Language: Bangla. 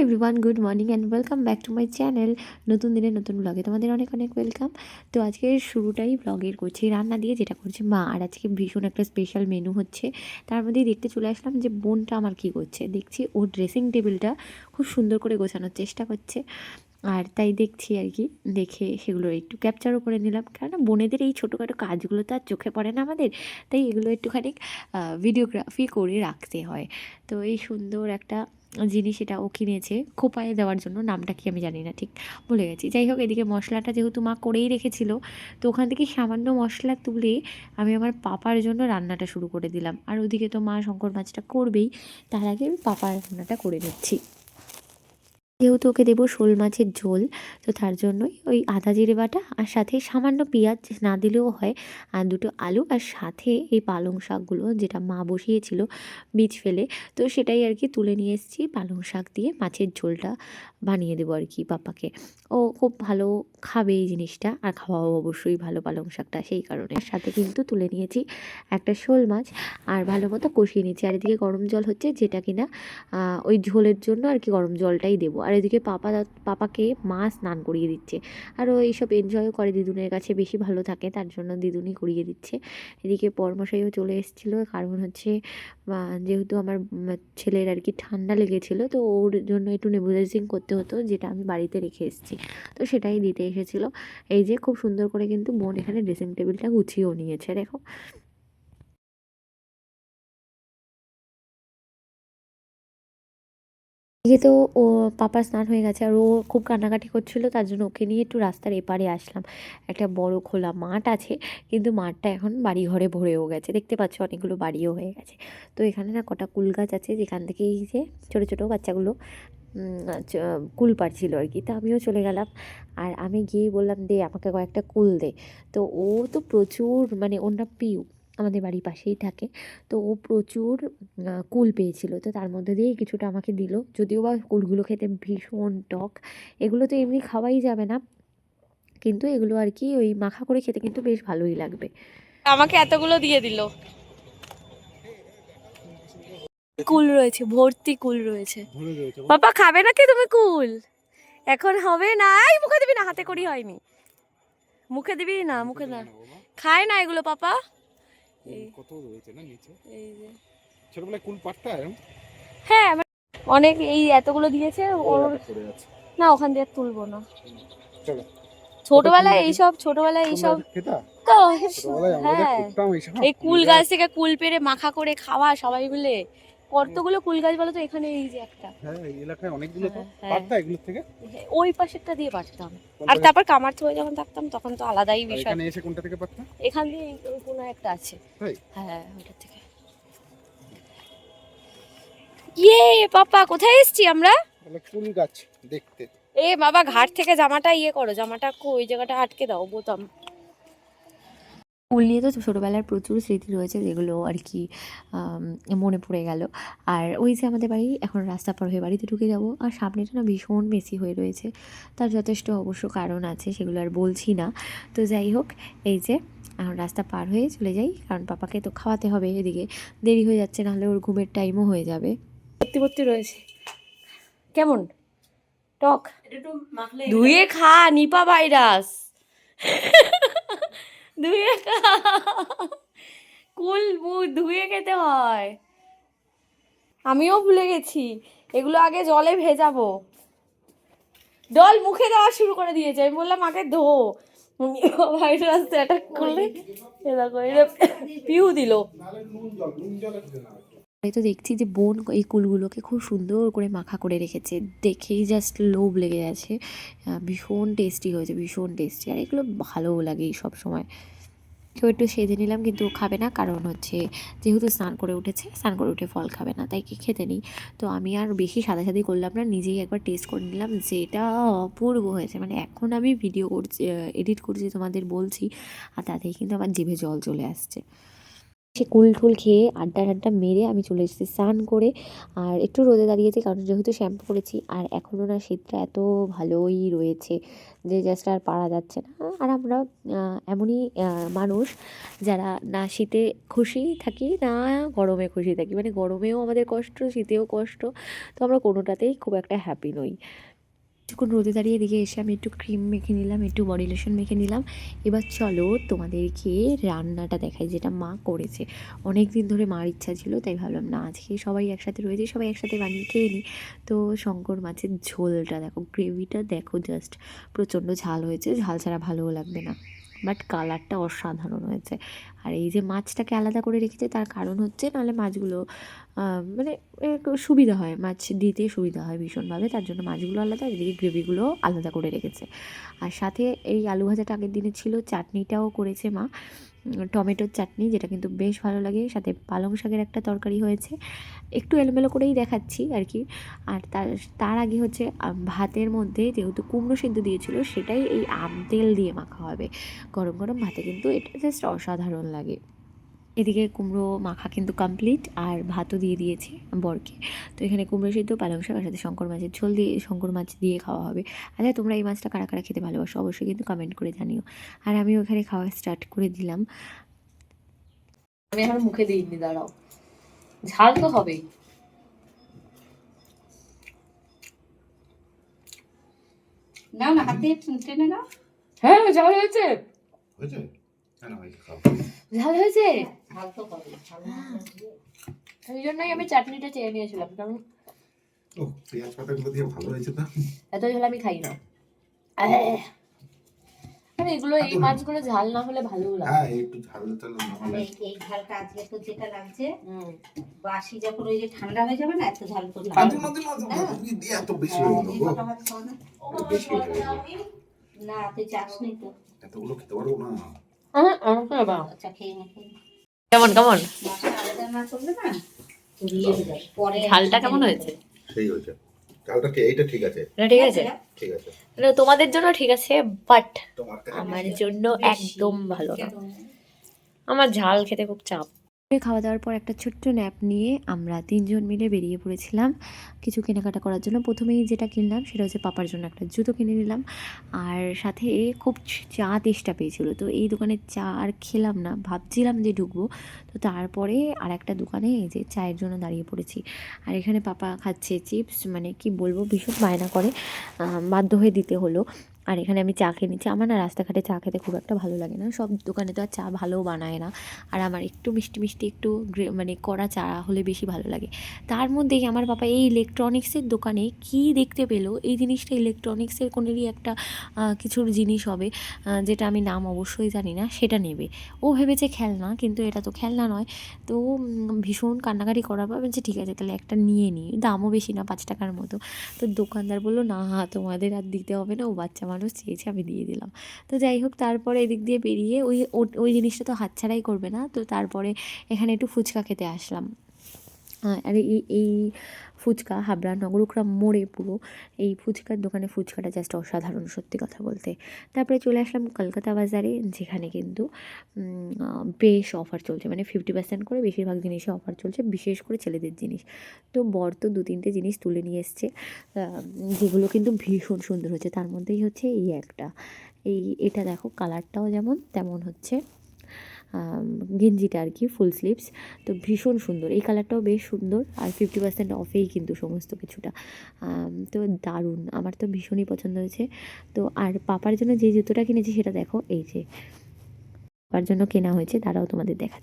Everyone, good morning and welcome back to my channel. নতুন দিনের নতুন ব্লগে তোমাদের অনেক অনেক ওয়েলকাম। তো আজকে শুরুটাই ব্লগের করছি রান্না দিয়ে, যেটা করছে মা। আর আজকে ভীষণ একটা স্পেশাল মেনু হচ্ছে। তার মধ্যেই দেখতে চলে আসলাম যে বোনটা আমার কী করছে। দেখছি ও ড্রেসিং টেবিলটা খুব সুন্দর করে গোছানোর চেষ্টা করছে। আর তাই দেখছি আর কি, দেখে সেগুলো একটু ক্যাপচারও করে নিলাম, কারণ বোনেদের এই ছোটোখাটো কাজগুলো তো আর চোখে পড়ে না আমাদের, তাই এগুলো একটুখানি ভিডিওগ্রাফি করে রাখতে হয়। তো এই সুন্দর একটা জিনিস এটা ও কিনেছে খোপায় দেওয়ার জন্য, নামটা কি আমি জানি না, ঠিক ভুলে গেছি। যাই হোক, এদিকে মশলাটা যেহেতু মা করেই রেখেছিল, তো ওখান থেকে সামান্য মশলা তুলে আমি আমার পাপার জন্য রান্নাটা শুরু করে দিলাম। আর ওদিকে তো মা শঙ্কর মাছটা করবেই, তার আগে আমি পাপার রান্নাটা করে নিচ্ছি। যেহেতু ওকে দেবো শোল মাছের ঝোল, তো তার জন্যই ওই আদা জিরে বাটা আর সাথে সামান্য পেঁয়াজ না দিলেও হয়, আর দুটো আলু, আর সাথে এই পালং শাকগুলো যেটা মা বসিয়েছিল বীজ ফেলে, তো সেটাই আর কি তুলে নিয়ে এসেছি। পালং শাক দিয়ে মাছের ঝোলটা বানিয়ে দেবো আর কি পাপাকে। ও খুব ভালো খাবে এই জিনিসটা, আর খাওয়াও অবশ্যই ভালো পালং শাকটা, সেই কারণে। সাথে কিন্তু তুলে নিয়েছি একটা শোল মাছ, আর ভালো মতো কষিয়ে নিয়েছি। আর এদিকে গরম জল হচ্ছে, যেটা কিনা ওই ঝোলের জন্য আর কি গরম জলটাই দেবো। আর এদিকে পাপাকে মা স্নান করিয়ে দিচ্ছে, আর ও এইসব এনজয়ও করে, দিদুনের কাছে বেশি ভালো থাকে, তার জন্য দিদুনই করিয়ে দিচ্ছে। এদিকে পরমশাইও চলে এসেছিলো, কারণ হচ্ছে যেহেতু আমার ছেলের আর কি ঠান্ডা লেগেছিলো, তো ওর জন্য একটু নেবুলাইজিং করতে হতো, যেটা আমি বাড়িতে রেখে এসেছি, তো সেটাই দিতে এসেছিলো। এই যে খুব সুন্দর করে কিন্তু বোন এখানে ড্রেসিং টেবিলটা গুছিয়েও নিয়েছে, দেখো। এদিকে তো ও পাপার স্নান হয়ে গেছে, আর ও খুব কান্নাকাটি করছিল, তার জন্য ওকে নিয়ে একটু রাস্তার এপারে আসলাম। একটা বড় খোলা মাঠ আছে, কিন্তু মাঠটা এখন বাড়ি ঘরে ভরেও গেছে, দেখতে পাচ্ছ অনেকগুলো বাড়িও হয়ে গেছে। তো এখানে না কটা কুল গাছ আছে, যেখান থেকে এই যে ছোটো ছোটো বাচ্চাগুলো কুল পাড়ছিল আর কি। তা আমিও চলে গেলাম, আর আমি গিয়ে বললাম, দে আমাকে কয়েকটা কুল দে। তো ও তো প্রচুর, মানে ওর না পিউ, আমাদের বাড়ির পাশেই থাকে, তো ও প্রচুর কুল পেয়েছিল, তো তার মধ্যে দিয়েই কিছুটা আমাকে দিল। যদিও বা কুলগুলো খেতে ভীষণ টক, এগুলো তো এমনি খাওয়াই যাবে না, কিন্তু এগুলো আর কি ওই মাখা করে খেতে কিন্তু বেশ ভালোই লাগবে। আমাকে এতগুলো দিয়ে দিল। কুল রয়েছে, ভর্তি কুল রয়েছে। বাবা খাবে নাকি তুমি কুল? এখন হবে না, এই মুখে দিবি না, হাতে করি হয়নি, মুখে দিবি না, মুখে না, খায় না এগুলো পাপা। কত রয়েছে না নিচে, এই যে ছোটবেলায় কুল পাড়তা। হ্যাঁ, অনেক, এই এতগুলো দিয়েছে ওর। না, ওখান দিয়ে তুলবো না, চলো ছোটবেলায় এইসব খেতা তো। ছোটবেলায় আমরা যা হ্যাঁ, করতাম এইসব এই কুল গাছ থেকে কুল পেড়ে মাখা করে খাওয়া সবাই মিলে। কতগুলো কুল গাছ বলো তো এখানে, এই যে একটা। হ্যাঁ, এই এলাকায় অনেকগুলো তো হ্যাঁ, পাড়তা এগুলো থেকে। ওই পাশেরটা দিয়ে পারতাম। আর তারপর কামারথোয় যখন থাকতাম তখন তো আলাদাই বিষয়। এখানে এসে কোনটা থেকে পাড়তা? এখান দিয়ে ওই কোনো একটা আছে। তাই? হ্যাঁ, ওইটা থেকে। ইয়ে পাপা, কোথায় এসেছি আমরা? তাহলে কুল গাছ দেখতে। এ বাবা, ঘাট থেকে জামাটা ইয়ে করো, জামাটা ওই জায়গাটা আটকে দাও, বোতাম। কুল নিয়ে তো ছোটোবেলার প্রচুর স্মৃতি রয়েছে, যেগুলো আর কি মনে পড়ে গেল। আর ওই যে আমাদের বাড়ি, এখন রাস্তা পার হয়ে বাড়িতে ঢুকে যাব, আর সামনেটা না ভীষণ মেসি হয়ে রয়েছে, তার যথেষ্ট অবশ্য কারণ আছে, সেগুলো আর বলছি না। তো যাই হোক, এই যে এখন রাস্তা পার হয়ে চলে যাই, কারণ পাপাকে তো খাওয়াতে হবে, এদিকে দেরি হয়ে যাচ্ছে, নাহলে ওর ঘুমের টাইমও হয়ে যাবে। ভর্তি ভর্তি রয়েছে। কেমন টক? ধুয়ে খা, নিপা ভাইরাস। ধুয়ে খা, কুল মুখ ধুয়ে খেতে হয়। আমিও ভুলে গেছি, এগুলো আগে জলে ভেজাবো। ডল মুখে দেওয়া শুরু করে দিয়েছে, আমি বললাম আগে ধো। ভাইরাস অ্যাটাক করলে এ দেখো, এটা পিউ দিল। এই তো দেখছি যে বোন এই কুলগুলোকে খুব সুন্দর করে মাখা করে রেখেছে, দেখেই জাস্ট লোভ লেগে গেছে। ভীষণ টেস্টি হয়েছে, ভীষণ টেস্টি, আর এগুলো ভালোও লাগে সব সময়। তো একটু সেধে নিলাম, কিন্তু ও খাবে না, কারণ হচ্ছে যেহেতু স্নান করে উঠেছে, স্নান করে উঠে ফল খাবে না, তাই কি খেতে নেই। তো আমি আর বেশি সাদাসাদি করলাম না, নিজেই একবার টেস্ট করে নিলাম, যেটা অপূর্ব হয়েছে। মানে এখন আমি ভিডিও করছি, এডিট করছি, তোমাদের বলছি, আর তাতেই কিন্তু আমার জিভে জল চলে আসছে। সে কুল টুল খেয়ে আড্ডা টাড্ডা মেরে আমি চলে এসেছি স্নান করে। আর একটু রোদে দাঁড়িয়েছি, কারণ যেহেতু শ্যাম্পু করেছি আর এখনও না শীতটা এত ভালোই রয়েছে যে জাস্ট আর পারা যাচ্ছে না। আর আমরা এমনই মানুষ যারা না শীতে খুশি থাকি না গরমে খুশি থাকি, মানে গরমেও আমাদের কষ্ট, শীতেও কষ্ট, তো আমরা কোনোটাতেই খুব একটা হ্যাপি নই। কিছুক্ষণ রোদে দাঁড়িয়ে এদিকে এসে আমি একটু ক্রিম মেখে নিলাম, একটু বডি লোশন মেখে নিলাম। এবার চলো তোমাদেরকে রান্নাটা দেখাই যেটা মা করেছে। অনেক দিন ধরে মার ইচ্ছা ছিল, তাই ভাবলাম না আজকে সবাই একসাথে রয়েছে, সবাই একসাথে বানিয়ে খেয়ে নিই। তো শঙ্কর মাছের ঝোলটা দেখো, গ্রেভিটা দেখো, জাস্ট প্রচণ্ড ঝাল হয়েছে, ঝাল ছাড়া ভালোও লাগবে না, বাট কালারটা অসাধারণ হয়েছে। আর এই যে মাছটাকে আলাদা করে রেখেছে তার কারণ হচ্ছে, নাহলে মাছগুলো মানে একটু সুবিধা হয়, মাছ দিতে সুবিধা হয় ভীষণভাবে, তার জন্য মাছগুলো আলাদা, এদিকে গ্রেভিগুলো আলাদা করে রেখেছে। আর সাথে এই আলু ভাজাটা আগের দিনে ছিল, চাটনিটাও করেছে মা, টমেটোর চাটনি, যেটা কিন্তু বেশ ভালো লাগে। সাথে পালং শাকের একটা তরকারি হয়েছে, একটু এলোমেলো করেই দেখাচ্ছি আর কি। আর তার তার আগে হচ্ছে ভাতের মধ্যে যেহেতু কুমড়ো সিদ্ধ দিয়েছিল, সেটাই এই আম তেল দিয়ে মাখা হবে গরম গরম ভাতে, কিন্তু এটা জাস্ট অসাধারণ লাগে। এদিকে কুমড়ো মাখা কিন্তু কমপ্লিট, আর ভাতও দিয়ে দিয়েছে বরকে। তো এখানে কুমড়ো সিদ্ধ, পালং শাক, আর সাথে শঙ্কর মাছের ঝোল দিয়ে, শঙ্কর মাছ দিয়ে খাওয়া হবে। আচ্ছা, তোমরা এই মাছটা কারা কারা খেতে ভালোবাসো অবশ্যই কিন্তু কমেন্ট করে জানিও। আর আমি ওখানে খাওয়া স্টার্ট করে দিলাম। আমি এখন মুখে দিইনি, দাঁড়াও, ঝাল তো হবেই। না না, হাত দিয়ে টেনে নাও। হ্যাঁ, ঝাল হয়েছে, হয়েছে? না ভাই খাও। ঝাল হয়েছে, ঝাল তো হবে, ঝাল না হলে সেই জন্যই আমি চাটনিটা চেয়ে নিয়েছিলাম, কারণ ও পেঁয়াজ পাতাগুলো দিয়ে ভালো হয়েছে তা। এত ঝাল আমি খাই না। মানে এগুলো, এই মাছগুলো ঝাল না হলে ভালোও লাগে। হ্যাঁ একটু ঝাল টাল না হলে। এই ঝালটা আজকে তো যেটা লাগছে, হুম। বাসি যখন ওই যে ঠান্ডা হয়ে যাবে না, এত ঝাল করলে মাঝে মাঝে মাঝে মাঝে তুমি দিয়ে এত বেশি হয়ে গেল গো। বেশি হয়ে গেল। না তুই চাস নি তো। এতগুলো খেতে পারবো না। আচ্ছা খেয়ে নে, খেয়ে নে। কেমন কেমন মশলা আলাদা না করলে না পুড়িয়ে যায় পরে। ঝালটা কেমন হয়েছে? সেই হয়েছে। চালটা এইটা ঠিক আছে। এটা ঠিক আছে, ঠিক আছে। এটা তোমাদের জন্য ঠিক আছে, বাট তোমার কাছে আমার জন্য একদম ভালো না। আমার ঝাল খেতে খুব চাপ। খাওয়া দাওয়ার পর একটা ছোট্ট ন্যাপ নিয়ে আমরা তিনজন মিলে বেরিয়ে পড়েছিলাম কিছু কেনাকাটা করার জন্য। প্রথমেই যেটা কিনলাম সেটা হচ্ছে পাপার জন্য একটা জুতো কিনে নিলাম, আর সাথে খুব চা তেষ্টা পেয়েছিল, তো এই দোকানে চা আর খেলাম না, ভাবছিলাম যে ঢুকবো, তো তারপরে আর একটা দোকানে এই যে চায়ের জন্য দাঁড়িয়ে পড়েছি। আর এখানে পাপা খাচ্ছে চিপস, মানে কি বলবো, ভীষণ বায়না করে, বাধ্য হয়ে দিতে হলো। আর এখানে আমি চা খেয়ে নিচ্ছি। আমার না রাস্তাঘাটে চা খেতে খুব একটা ভালো লাগে না, সব দোকানে তো আর চা ভালোও বানায় না, আর আমার একটু মিষ্টি মিষ্টি একটু মানে কড়া চা হলে বেশি ভালো লাগে। তার মধ্যেই আমার বাবা এই ইলেকট্রনিক্সের দোকানে কি দেখতে পেলো, এই জিনিসটা ইলেকট্রনিক্সের কোনেরই একটা কিছুর জিনিস হবে, যেটা আমি নাম অবশ্যই জানি না, সেটা নেবে। ও ভেবেছে খেলনা, কিন্তু এটা তো খেলনা নয়। তো ভীষণ কান্নাকাটি করার পর বলছে ঠিক আছে তাহলে একটা নিয়ে নিই, দামও বেশি না, 5 টাকার মতো। তো দোকানদার বললো না তোমাদের আর দিতে হবে না, ও বাচ্চা মানুষ চেয়েছে, আমি দিয়ে দিলাম। তো যাই হোক, তারপরে এদিক দিয়ে বেরিয়ে ওই জিনিসটা তো হাতছাড়াই করবে না, তো তারপরে এখানে একটু ফুচকা খেতে আসলাম। আর এই ফুচকা হাবড়া নগরুকরা মোড়ে পুরো, এই ফুচকার দোকানে ফুচকাটা জাস্ট অসাধারণ সত্যি কথা বলতে। তারপরে চলে আসলাম কলকাতা বাজারে, যেখানে কিন্তু বেশ অফার চলছে, মানে 50% করে বেশিরভাগ জিনিসে অফার চলছে, বিশেষ করে ছেলেদের জিনিস। তো বর তো 2-3টে জিনিস তুলে নিয়ে এসছে, যেগুলো কিন্তু ভীষণ সুন্দর হচ্ছে। তার মধ্যেই হচ্ছে এই একটা, এটা দেখো কালারটাও যেমন তেমন হচ্ছে, গেঞ্জিটা আর কি ফুল স্লিভস, তো ভীষণ সুন্দর, এই কালারটাও বেশ সুন্দর, আর 50% অফেই কিন্তু সমস্ত কিছুটা, তো দারুণ, আমার তো ভীষণই পছন্দ হয়েছে। তো আর পাপার জন্য যে জুতোটা কিনেছি সেটা দেখো, এই যে পাপার জন্য কেনা হয়েছে, তারাও তোমাদের দেখা।